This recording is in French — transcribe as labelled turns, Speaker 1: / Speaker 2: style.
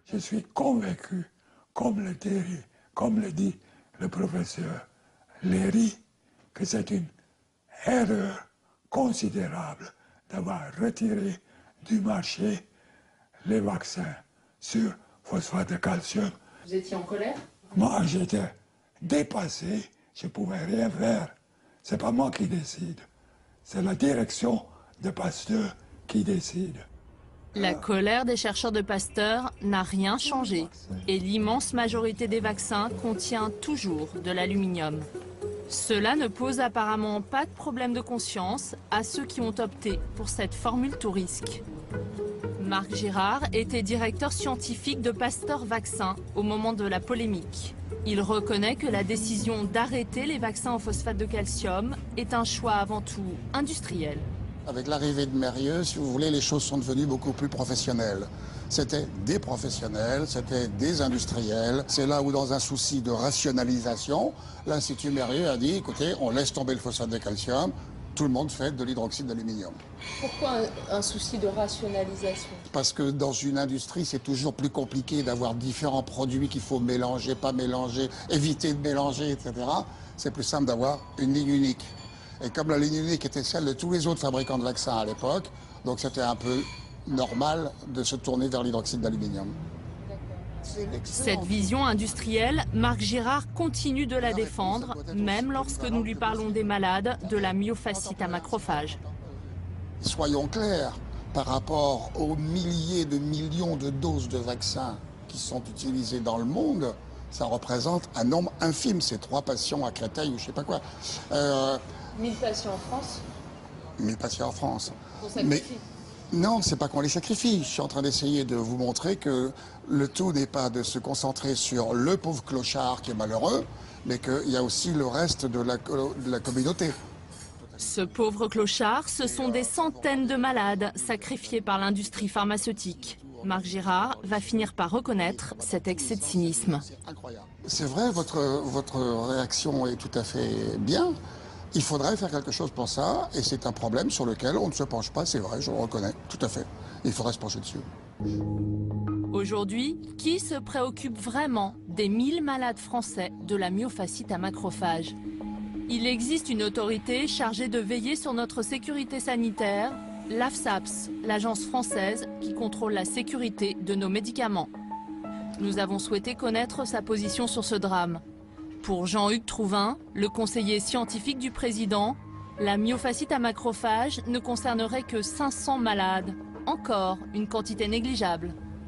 Speaker 1: Je suis convaincu, comme le dit le professeur Léry, que c'est une erreur considérable d'avoir retiré du marché les vaccins sur phosphate de calcium.
Speaker 2: Vous étiez en colère?
Speaker 1: Moi, j'étais dépassé, je ne pouvais rien faire. Ce n'est pas moi qui décide, c'est la direction de Pasteur qui décide.
Speaker 3: La colère des chercheurs de Pasteur n'a rien changé et l'immense majorité des vaccins contient toujours de l'aluminium. Cela ne pose apparemment pas de problème de conscience à ceux qui ont opté pour cette formule tout risque. Marc Girard était directeur scientifique de Pasteur Vaccins au moment de la polémique. Il reconnaît que la décision d'arrêter les vaccins au phosphate de calcium est un choix avant tout industriel.
Speaker 4: Avec l'arrivée de Mérieux, si vous voulez, les choses sont devenues beaucoup plus professionnelles. C'était des professionnels, c'était des industriels. C'est là où, dans un souci de rationalisation, l'Institut Mérieux a dit, écoutez, on laisse tomber le phosphate de calcium, tout le monde fait de l'hydroxyde d'aluminium.
Speaker 2: Pourquoi un souci de rationalisation?
Speaker 4: Parce que dans une industrie, c'est toujours plus compliqué d'avoir différents produits qu'il faut mélanger, pas mélanger, éviter de mélanger, etc. C'est plus simple d'avoir une ligne unique. Et comme la ligne unique était celle de tous les autres fabricants de vaccins à l'époque, donc c'était un peu normal de se tourner vers l'hydroxyde d'aluminium.
Speaker 3: Cette vision industrielle, Marc Girard continue de la défendre, même lorsque nous lui parlons des malades de la myofasciite à macrophages.
Speaker 4: Soyons clairs, par rapport aux milliers de millions de doses de vaccins qui sont utilisées dans le monde, ça représente un nombre infime. C'est 3 patients à Créteil ou je sais pas quoi.
Speaker 2: 1000 patients en France?
Speaker 4: 1000 patients en France.
Speaker 2: On sacrifie.
Speaker 4: Non, c'est pas qu'on les sacrifie. Je suis en train d'essayer de vous montrer que le tout n'est pas de se concentrer sur le pauvre clochard qui est malheureux, mais qu'il y a aussi le reste de la communauté.
Speaker 3: Ce pauvre clochard, ce sont des centaines de malades sacrifiés par l'industrie pharmaceutique. Marc Girard va finir par reconnaître cet excès de cynisme.
Speaker 4: C'est vrai, votre réaction est tout à fait bien. Il faudrait faire quelque chose pour ça, et c'est un problème sur lequel on ne se penche pas, c'est vrai, je le reconnais, tout à fait. Il faudrait se pencher dessus.
Speaker 3: Aujourd'hui, qui se préoccupe vraiment des 1000 malades français de la myofasciite à macrophages? Il existe une autorité chargée de veiller sur notre sécurité sanitaire, l'AFSAPS, l'agence française qui contrôle la sécurité de nos médicaments. Nous avons souhaité connaître sa position sur ce drame. Pour Jean-Hugues Trouvin, le conseiller scientifique du président, la myofasciite à macrophages ne concernerait que 500 malades, encore une quantité négligeable.